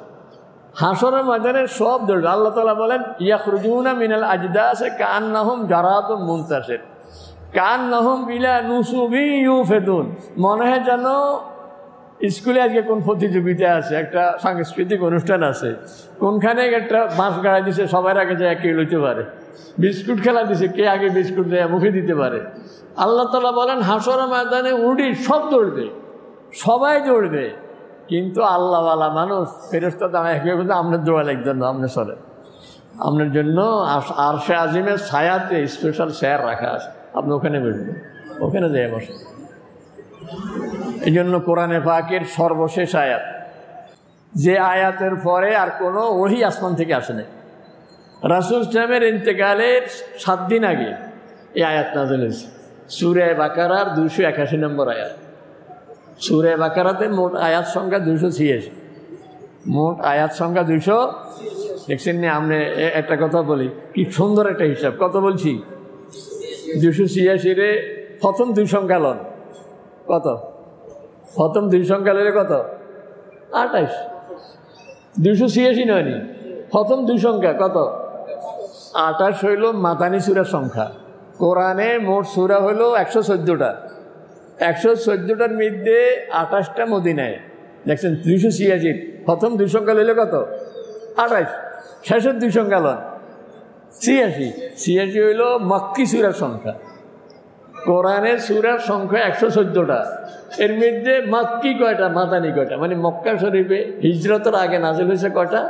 হাসরের ময়দানে সব দৌড়বে। আল্লাহ তাআলা বলেন ইয়াখরুজুনা মিনাল আজদাসি কান্নাহুম জারাদুম মুনতাশির কান্নাহুম ইলা নুসুবি ইউফিদুন। মনে হয় যেন স্কুলে আজকে কোন প্রতিযোগিতা আছে, একটা সাংস্কৃতিক অনুষ্ঠান আছে, কোনখানে একটা বাঁশ গাড়া দিছে, সবার আগে যায় কে লইতে পারে, বিস্কুট খেলা দিছে, কে আগে বিস্কুট দেয় মুখে দিতে পারে। আল্লাহ তাআলা বলেন হাসরের ময়দানে উডি সব দৌড়বে, সবাই দৌড়বে, কিন্তু আল্লাহওয়ালা মানুষ ফেরেশতা দাঁড়ায় কিন্তু আপনার দৌড়া লাগবে না, আপনার চলে আপনার জন্য আরশে আজিমের ছায়াতে স্পেশাল চেয়ার রাখা আছে, আপনি ওখানে বসবেন, ওখানে যেয়ে বসেন। এই জন্য কোরআনে পাকের সর্বশেষ আয়াত, যে আয়াতের পরে আর কোনো ওহী আসমান থেকে আসে নাই, রাসূল সাল্লাল্লাহু ইন্তেকালের 7 দিন আগে এই আয়াত নাযিল হয়েছে। সূরা বাকারার 281 নম্বর আয়াত। সূরা বাকারাতে মোট আয়াত সংখ্যা 286, মোট আয়াত সংখ্যা 200। দেখছেন না? আপনি একটা কথা বলি, কি সুন্দর একটা হিসাব। কত বলছি? 286 রে প্রথম 2 সংখ্যা লন কত? প্রথম 2 সংখ্যা লইলে কত? 28। 286 নয়নি, প্রথম 2 সংখ্যা কত? 28 হইল মাদানী সূরার সংখ্যা। কোরআনে মোট সূরা হইল 114টা, 114টার মধ্যে 28টা মদিনায়। দেখছেন 286, প্রথম 2 সংখ্যা লইলে কত? 28। শেষের 2 সংখ্যা লন 86। 86 হইল মক্কি সূরার সংখ্যা। কোরআনের সূরার সংখ্যা 114টা, এর মধ্যে মক্কি কয়টা, মাদানী কয়টা? মানে মক্কা শরীফে হিজরতের আগে নাজিল হয়েছে কয়টা,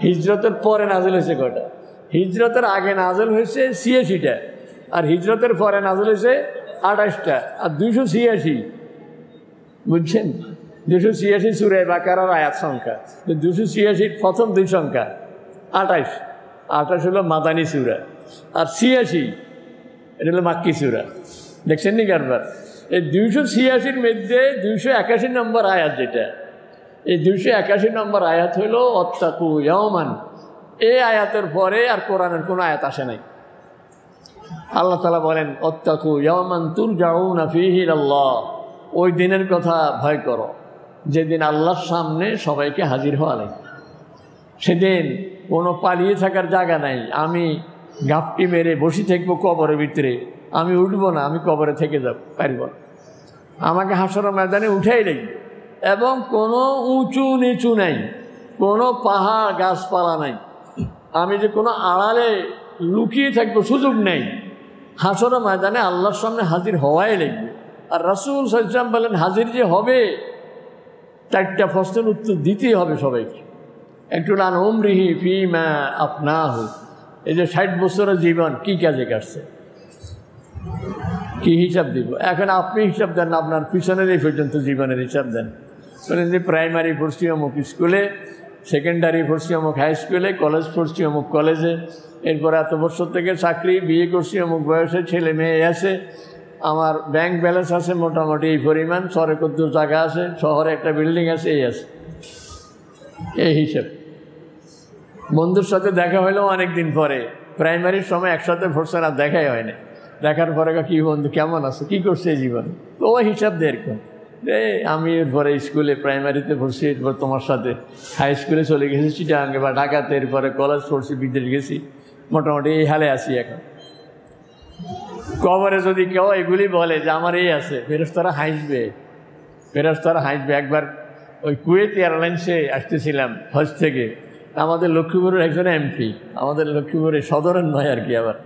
হিজরতের পরে নাজিল হয়েছে কয়টা? হিজরতের আগে নাজিল হয়েছে 86টা, আর হিজরতের পরে নাজিল হয়েছে 28টা, আর 286। বুঝছেন? 286 সূরা বাকারার আয়াত সংখ্যা। 286 প্রথম 2 সংখ্যা 28, 28 হলো মাদানী সূরা, আর 86 এটা হলো মাক্কি সূরা। দেখছেন নি কারবার? এই 286-র মধ্যে 281 নম্বর আয়াত, যেটা এই 281 নম্বর আয়াত হইল ওয়াত্তাকু ইয়াওমান। এই আয়াতের পরে আর কোরআনের কোনো আয়াত আসে নাই। আল্লাহ তাআলা বলেন ওয়াত্তাকু ইয়াওমান তুরজাউনা ফীহি ইলাল্লাহ, ওই দিনের কথা ভয় করো যেদিন আল্লাহর সামনে সবাইকে হাজির হওয়া লাগবে। সেদিন কোনো পালিয়ে থাকার জায়গা নাই। আমি গাপটি মেরে বসে থাকবো কবরের ভিতরে, আমি উঠবো না, আমি কবরে থেকে যাব, পারব না। আমাকে হাসরের ময়দানে উঠাই লাগবে, এবং কোনো উঁচু নিচু নাই, কোনো পাহাড় গাছপালা নাই, আমি যে কোনো আড়ালে লুকিয়ে থাকবো সুযোগ নেই। হাসরের ময়দানে আল্লাহর সামনে হাজির হওয়াই লাগবে। আর রাসূল সাল্লাল্লাহু আলাইহি ওয়াসাল্লাম বলেন হাজির যে হবে 4টা প্রশ্নের উত্তর দিতেই হবে সবাইকে। একটু আন উমরিহি ফীমা আফনাহু, এই যে 60 বছরের জীবন কি কাজে কাটছে, কি হিসাব দিব? এখন আপনি হিসাব দেন, আপনার পিছনের এই পর্যন্ত জীবনের হিসাব দেন। বলেন যে প্রাইমারি পড়ছি অমুক স্কুলে, সেকেন্ডারি পড়ছি অমুক হাই স্কুলে, কলেজ পড়ছি অমুক কলেজে, এরপর এত বছর থেকে চাকরি, বিয়ে করছি অমুক বয়সে, ছেলে মেয়ে আছে, আমার ব্যাংক ব্যালেন্স আছে মোটামুটি এই পরিমাণ, শহরে কদ্দুর জায়গা আছে, শহরে একটা বিল্ডিং আছে, এই আছে, এই হিসাব। বন্ধুর সাথে দেখা হইলেও অনেক দিন পরে, প্রাইমারির সময় একসাথে পড়ছে না, দেখাই হয় না, দেখার পরে কি বন্ধু কেমন আছে, কী করছে এই জীবন, তো ওই হিসাব দিয়ে এরকম আমি এরপরে স্কুলে প্রাইমারিতে পড়ছি, এরপর তোমার সাথে হাই স্কুলে চলে গেছি চিটাগাঙ্গে বা ঢাকাতে, এরপরে কলেজ পড়ছি, বিদেশ গেছি, মোটামুটি এই হালে আছি এখন। কবরে যদি কেউ এগুলি বলে যে আমার এই আছে, ফেরেশতারা হাসবে, ফেরেশতারা হাসবে। একবার ওই কুয়েত এয়ারলাইন্সে আসতেছিলাম হজ থেকে, আমাদের লক্ষ্মীপুরের একজন এমপি, আমাদের লক্ষ্মীপুরের সদরের নয় আর কি, আবার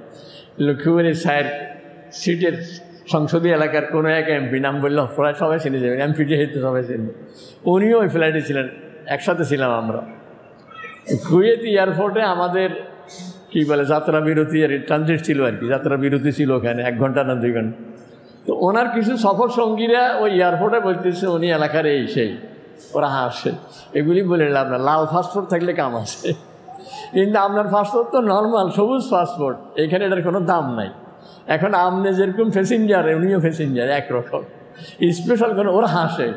লক্ষ্মীপুরের সায়ের সিটের সংসদীয় এলাকার কোনো এক এমপি, নাম বললে প্রায় সবাই চিনে যাবেন, এমপি যেহেতু সবাই চিনবে, উনিও ওই ফ্লাইটে ছিলেন, একসাথে ছিলাম আমরা। কুয়েত এয়ারপোর্টে আমাদের কী বলে যাত্রা বিরতি, আর ট্রানজিট ছিল আর কি, যাত্রা বিরতি ছিল ওখানে 1 ঘন্টা না 2 ঘন্টা। তো ওনার কিছু সফর সঙ্গীরা ওই এয়ারপোর্টে বলতেছে উনি এলাকার এই সেই, ওরা হাসে, এগুলি বলে আপনার লাল পাসপোর্ট থাকলে কাম আছে, কিন্তু আপনার পাসপোর্ট তো নর্মাল সবুজ পাসপোর্ট, এখানে এটার কোনো দাম নাই। এখন আপনি যেরকম প্যাসেঞ্জার, উনিও প্যাসেঞ্জার একরকম, স্পেশাল কোনো, ওরা হাসে।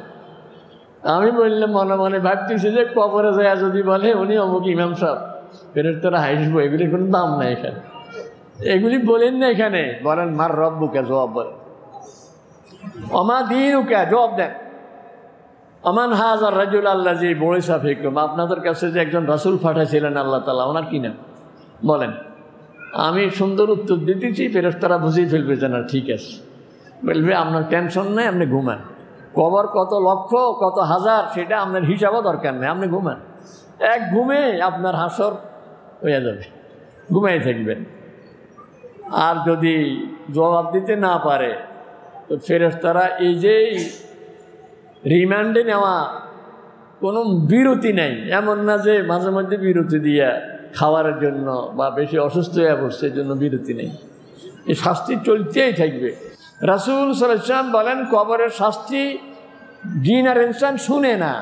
আমি বললাম মনে মনে ভাবতেছি যে কবরে যায় যদি বলে উনি অমুক ইমাম সাহেব, ফেরেশতারা হাসবো, এগুলির কোনো দাম নাই এখানে। এগুলি বলেন না এখানে, বলেন মার রব্বুকা, জবাব বলেন। অমা দীনুকা, জবাব দেন। আমান হাজার রাজুল আল্লাযী বুইসা ফীকুম, আপনাদের কাছে যে একজন রাসূল পাঠাইছিলেন আল্লাহ তাআলা, ওনার কি নাম বলেন? আমি সুন্দর উত্তর দিতেছি, ফেরেশতারা বুঝিয়ে ফেলবে যে না ঠিক আছে। বলবে আপনার টেনশন নেই, আপনি ঘুমান। কবর কত লক্ষ কত হাজার সেটা আপনার হিসাবও দরকার নেই, আপনি ঘুমান। এক ঘুমে আপনার হাসর হয়ে যাবে, ঘুমাই থাকবেন। আর যদি জবাব দিতে না পারে তো ফেরেশতারা এই যে রিমান্ডে নেওয়া, কোনো বিরতি নেই, এমন না যে মাঝে মধ্যে বিরতি দিয়া খাওয়ার জন্য বা বেশি অসুস্থ হয়ে পড়ছে এই জন্য বিরতি নেই, এই শাস্তি চলতেই থাকবে। রাসূল সাল্লাল্লাহু আলাইহি ওয়াসাল্লাম বলেন কবরের শাস্তি জিন আর ইনসান শুনে না,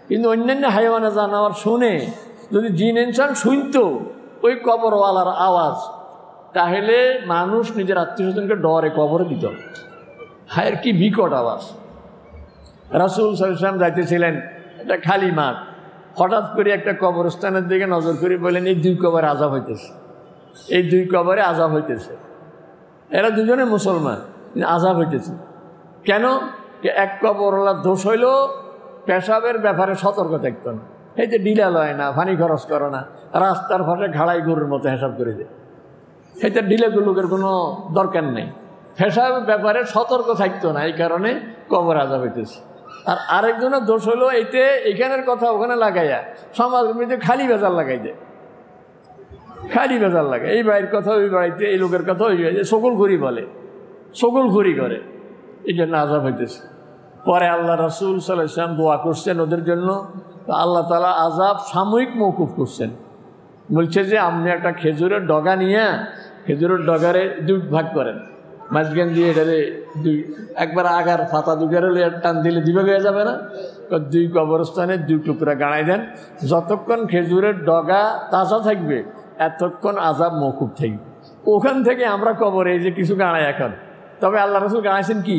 কিন্তু অন্যান্য হাইওয়ানা জানোয়ার শুনে। যদি জিন ইনসান শুনতো ওই কবরওয়ালার আওয়াজ, তাহলে মানুষ নিজের আত্মীয় স্বজনকে ডরে কবরে দিত। হায়ের কি বিকট আওয়াজ। রাসূল সাল্লাল্লাহু আলাইহি ওয়াসাল্লাম যাইতেছিলেন একটা খালি মাঠ, হঠাৎ করে একটা কবরস্থানের দিকে নজর করে বললেন এই দুই কবরে আযাব হইতেছে, এই দুই কবরে আযাব হইতেছে। এরা দুজনে মুসলমান, আযাব হইতেছে কেন? এক কবরওয়ালার দোষ হইল পেশাবের ব্যাপারে সতর্ক থাকতো না, এই যে ডিলা লয় না, পানি খরচ করো না, রাস্তার পাশে ঘাড়াই গরুর মতো হিসাব করে দেয়, এটা ডিলাগুলোকের কোনো দরকার নেই। পেশাবের ব্যাপারে সতর্ক থাকতো না, এই কারণে কবর আযাব হইতেছে। আর আরেকজনের দোষ হলো এইতে এখানের কথা ওখানে লাগাইয়া সমাজের মধ্যে খালি বেজার লাগাই দেয়, খালি বেজার লাগায়। এই বাড়ির কথা ওই বাড়িতে, এই লোকের কথা ওই বাড়িতে সকলখুরি বলে, সকলখুরি করে, এই জন্য আযাব হইতেছে। পরে আল্লাহ রাসূল সাল্লাল্লাহু আলাইহি ওয়াসাল্লাম দোয়া করছেন ওদের জন্য, আল্লাহ তাআলা আযাব সাময়িক মওকুফ করছেন। বলছে যে আপনি একটা খেজুরের ডগা নিয়ে খেজুরের ডগারে দুই ভাগ করেন, মাঝখান দিয়ে এটারে দুই একবার আগার পাতা দুগারে টান দিলে দুইভাগ হয়ে যাবে না? দুই কবরস্থানে দুই টুকরা গাড়াই দেন, যতক্ষণ খেজুরের ডগা তাজা থাকবে এতক্ষণ আযাব মওকুফ থাকবে। ওখান থেকে আমরা কবরে এই যে কিছু গাড়াই এখন, তবে আল্লাহ রাসূল গাড়াইছেন কি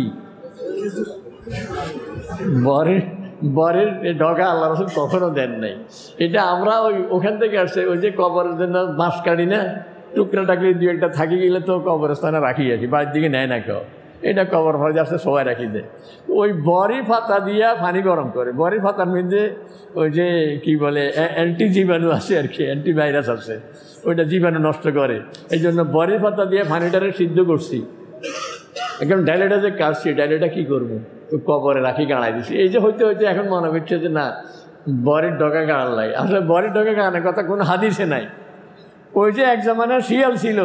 বরের ডগা আল্লাহ রাসূল কখনো দেন নাই। এটা আমরা ওখান থেকে আসছে, ওই যে কবরের জন্য বাঁশ কাটি না, টুকরা টাকলি দু একটা থাকি গেলে তো কবরস্থানে রাখি আসি, বাড়ির দিকে নেয় না কেউ, এটা কবর ভরে আসছে সবাই রাখি দেয়। ওই বড়ি পাতা দিয়া পানি গরম করে, বড়ি পাতার মধ্যে ওই যে কি বলে অ্যান্টি জীবাণু আছে আর কি, অ্যান্টিভাইরাস আছে, ওইটা জীবাণু নষ্ট করে। এই জন্য বড়ি পাতা দিয়ে পানিটারে সিদ্ধ করছি, এখন ডাইলেটা যে কাটছি ডাইলেটা কী করবো, তো কবরে রাখি গাড়াই দিছি। এই যে হইতে হইতে এখন মনে করছে যে না বরের ডগা গাড়ার লাগে, আসলে বরের ডগা গাড়ানোর কথা কোনো হাদিসে নাই। ওই যে এক জামানার শিয়াল ছিল,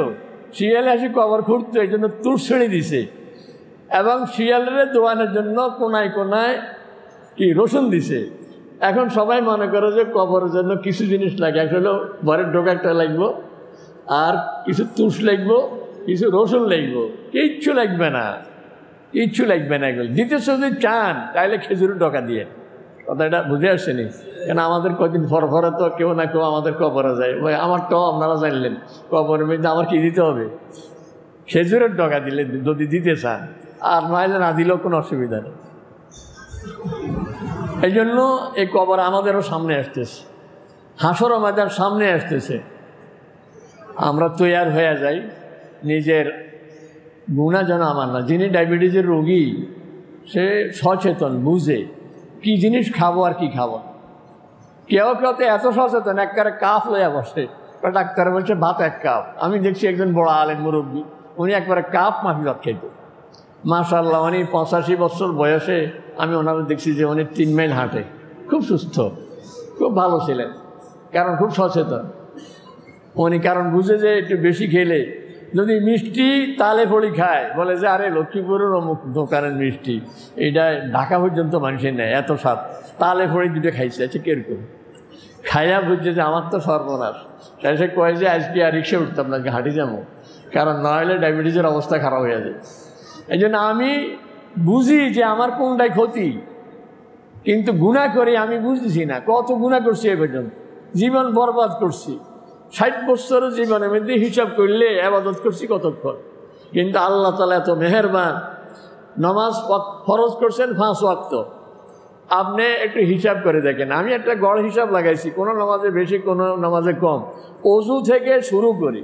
শিয়ালে এসে কবর খুঁড়তো, এই জন্য তুরছড়ি দিছে, এবং শিয়ালের দোয়ানোর জন্য কোনায় কোনায় কি রসুন দিছে। এখন সবাই মনে করে যে কবরের জন্য কিছু জিনিস লাগে, আসলে বরের ডগা একটা লাগবো, আর কিছু তুষ লাগবো, কিছু রসুন লাগবো, কিচ্ছু লাগবে না, কিচ্ছু লাগবে না। এগুলো দ্বিতীয় যদি চান তাহলে খেজুরের ডগা দিয়ে, কথাটা বুঝে আসছেনি? কেন আমাদের কদিন ফরফরে তো কেউ না কেউ আমাদের কবরে যায়, ভাই আমারটাও আপনারা জানলেন, কবরের মধ্যে আমার কি দিতে হবে? খেজুরের ডগা দিলে যদি দিতে চান, আর নইলে না দিলেও কোনো অসুবিধা নেই। এই জন্য এই কবর আমাদেরও সামনে আসতেছে, হাসর ময়দান সামনে আসতেছে। আমরা তৈয়ার হয়ে যাই, নিজের গুনাহ যেন আমার না। যিনি ডায়াবেটিসের রোগী সে সচেতন, বুঝে কি জিনিস খাবো আর কি খাবো। কেউ কেউ তো এত সচেতন একবারে কাপ লইয়া বসে, ডাক্তার বলছে ভাত 1 কাপ। আমি দেখছি একজন বড় আলেম মুরব্বী, উনি একবারে কাপ মাফি ভাত খাইত। মাশাআল্লাহ, উনি 85 বছর বয়সে আমি ওনারা দেখছি যে উনি 3 মাইল হাঁটে, খুব সুস্থ, খুব ভালো ছিলেন, কারণ খুব সচেতন উনি। কারণ বুঝে যে একটু বেশি খেলে যদি মিষ্টি তালে পড়ি খায়, বলে যে আরে লক্ষ্মীপুরের অমুক দোকানের মিষ্টি, এইটা ঢাকা পর্যন্ত মানুষের নেয়, এত স্বাদ, তালে পড়ি দুটো খাইছে, আচ্ছা কিরকম খাইয়া বুঝছে যে আমার তো সর্বনাশ। তাই সে কয়ে যে আজকে আর রিক্সা উঠতাম না, হাঁটি যাবো, কারণ নইলে ডায়াবেটিসের অবস্থা খারাপ হয়ে যায়। এই জন্য আমি বুঝি যে আমার কোনটাই ক্ষতি, কিন্তু গুনাহ করি আমি বুঝতেছি না। কত গুনাহ করছি এ পর্যন্ত, জীবন বরবাদ করছি। 60 বছরের জীবনের মধ্যে হিসাব করলে ইবাদত করছি কতক্ষণ, কিন্তু আল্লাহ তাআলা এত মেহেরবান, নামাজ ফরজ করছেন 5 ওয়াক্ত, আপনি একটু হিসাব করে দেখেন, আমি একটা গড় হিসাব লাগাইছি, কোনো নামাজে বেশি কোনো নামাজে কম। অজু থেকে শুরু করি,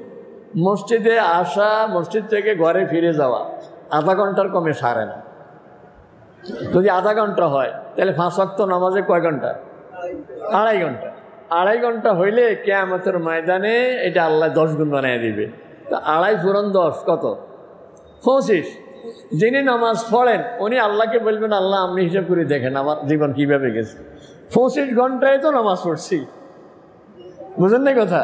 মসজিদে আসা, মসজিদ থেকে ঘরে ফিরে যাওয়া, আধা ঘন্টার কমে সারে না। যদি আধা ঘন্টা হয় তাহলে 5 ওয়াক্ত নামাজে কয় ঘন্টা? 2.5 ঘন্টা। 2.5 ঘন্টা হইলে কিয়ামতের ময়দানে এটা আল্লাহ 10 গুণ বানিয়ে দিবে। তা 2.5 পূরণ 10 কত? 25। যিনি নামাজ পড়েন উনি আল্লাহকে বলবেন, আল্লাহ আপনি হিসাব করে দেখেন আমার জীবন কীভাবে গেছে, 25 ঘন্টায় তো নামাজ পড়ছি। বুঝেন না কথা?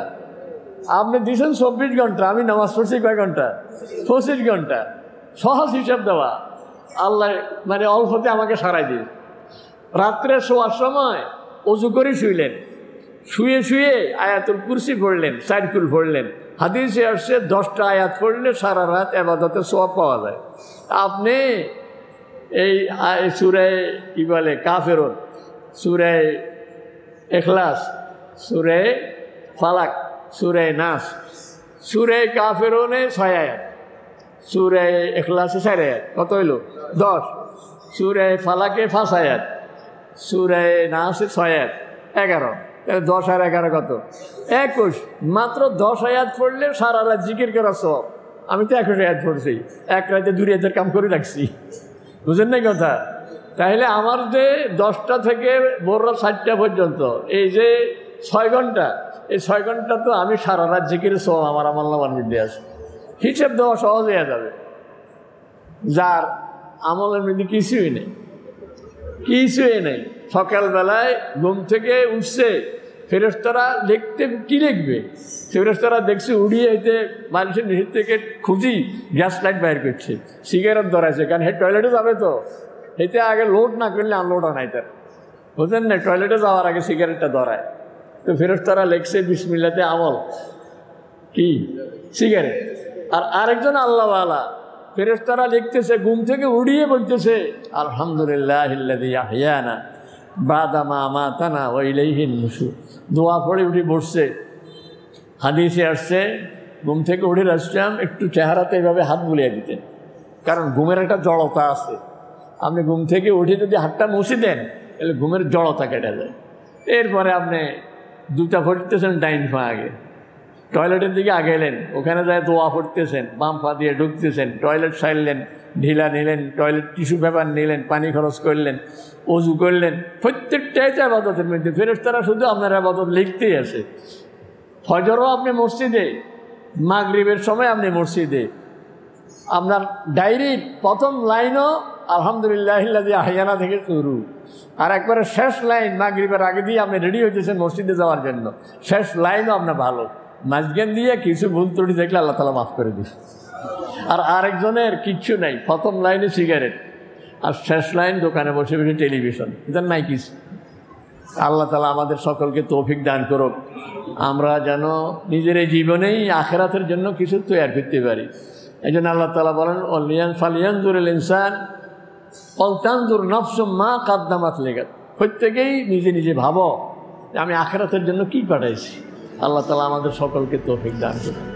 আপনি দিয়েছেন 24 ঘন্টা, আমি নামাজ পড়ছি কয় ঘন্টা? 25 ঘন্টা। সহজ হিসাব দেওয়া, আল্লাহ মানে অল্পতে আমাকে সারাই দিন। রাত্রে শোয়ার সময় অজু করে শুইলেন, শুয়ে শুয়ে আয়াতুল কুরসি পড়লেন, 4 কুল পড়লেন। হাদিসে আসছে 10টা আয়াত পড়লে সারা রাত ইবাদতের সওয়াব পাওয়া যায়। আপনি এই সূরা কি বলে কাফেরুন, সূরা ইখলাস, সূরা ফালাক, সূরা নাস, সূরা কাফেরুনে 6 আয়াত, সূরা ইখলাসে 4 আয়াত, কত হইল? 10। সূরা ফালাকে 5 আয়াত, সূরা নাসে 6 আয়াত, 11। 10 আর 11 কত? 21। মাত্র 10 আয়াত পড়লে সারা রাত জিকির করা সব। আমি তো 21 আয়াত পড়ছি, এক রাতে 2 রাতের কাম করে রাখছি। বুঝেন না কথা? তাহলে আমার যে 10টা থেকে ভোর রাত 4টা পর্যন্ত এই যে 6 ঘন্টা, এই 6 ঘন্টা তো আমি সারা রাত জিকির সব আমার আমলনামার মধ্যে আছে। হিসেব দেওয়া সহজ হয়ে যাবে। যার আমলের মধ্যে কিছুই নেই, কিছুই নেই। সকালবেলায় ঘুম থেকে উঠছে, ফেরেশতারা লিখতে কি লিখবে? ফেরেশতারা দেখছে উড়িয়ে এতে মানুষের নিচের থেকে খুঁজি গ্যাস লাইট বাইর করছে, সিগারেট ধরাইছে, কারণ হে টয়লেটে যাবে তো, এতে আগে লোড না করলে আনলোড আনাই তার। বুঝলেন না? টয়লেটে যাওয়ার আগে সিগারেটটা ধরায়। তো ফেরেশতারা লিখছে বিসমিল্লাতে আমল কি? সিগারেট। আর আরেকজন আল্লাহওয়ালা ফেরেশতারা লিখতেছে ঘুম থেকে উড়িয়ে বলতেছে আলহামদুলিল্লাহিল্লাযী আহইয়ানা বাদা মা আমাতানা ওয়া ইলাইহিন নুশুর। দোয়া পড়ে উঠে বসছে। হাদিসে আসছে ঘুম থেকে উঠে আসলাম, একটু চেহারাতে এভাবে হাত বুলিয়ে দিতেন, কারণ ঘুমের একটা জড়তা আছে। আপনি ঘুম থেকে উঠে যদি হাতটা মুছে দেন তাহলে ঘুমের জড়তা কেটে যায়। এরপরে আপনি দুটা পড়তেছেন ডাইন পা আগে, টয়লেটের দিকে আগে এলেন, ওখানে যায় দোয়া পড়তেছেন, বাম পা দিয়ে ঢুকতেছেন, টয়লেট সারলেন, ঢিলা নিলেন, টয়লেট টিস্যু পেপার নিলেন, পানি খরচ করলেন, অজু করলেন। প্রত্যেকটাই তো আবাদতের মধ্যে। ফেরেশতারা শুধু আপনার আবাদত লিখতেই আসে। ফজরও আপনি মসজিদে, মাগরিবের সময় আপনি মসজিদে, আপনার ডায়েরির প্রথম লাইনও আলহামদুলিল্লাহিল্লাযী আহইয়ানা থেকে শুরু, আর একবারে শেষ লাইন মাগরিবের আগে দিয়ে আপনি রেডি হইতেছেন মসজিদে যাওয়ার জন্য, শেষ লাইনও আপনার ভালো। মাঝখান দিয়ে কিছু ভুল ত্রুটি দেখলে আল্লাহ তাআলা মাফ করে দিন। আর আরেকজনের কিচ্ছু নাই, প্রথম লাইনে সিগারেট আর শেষ লাইন দোকানে বসে বসে টেলিভিশন, এদের নাই কিছু। আল্লাহ তাআলা আমাদের সকলকে তৌফিক দান করুক, আমরা যেন নিজের এই জীবনেই আখিরাতের জন্য কিছু তৈরি করতে পারি। এই জন্য আল্লাহ তাআলা বলেন ফালিয়ানজুরিল ইনসান ওয়াল তানজুর নাফসুম মা কাদ্দামাত লিগাদ। প্রত্যেকেই নিজে নিজে ভাবো যে আমি আখিরাতের জন্য কি পাঠাইছি। আল্লাহ তাআলা আমাদের সকলকে তৌফিক দান করুন।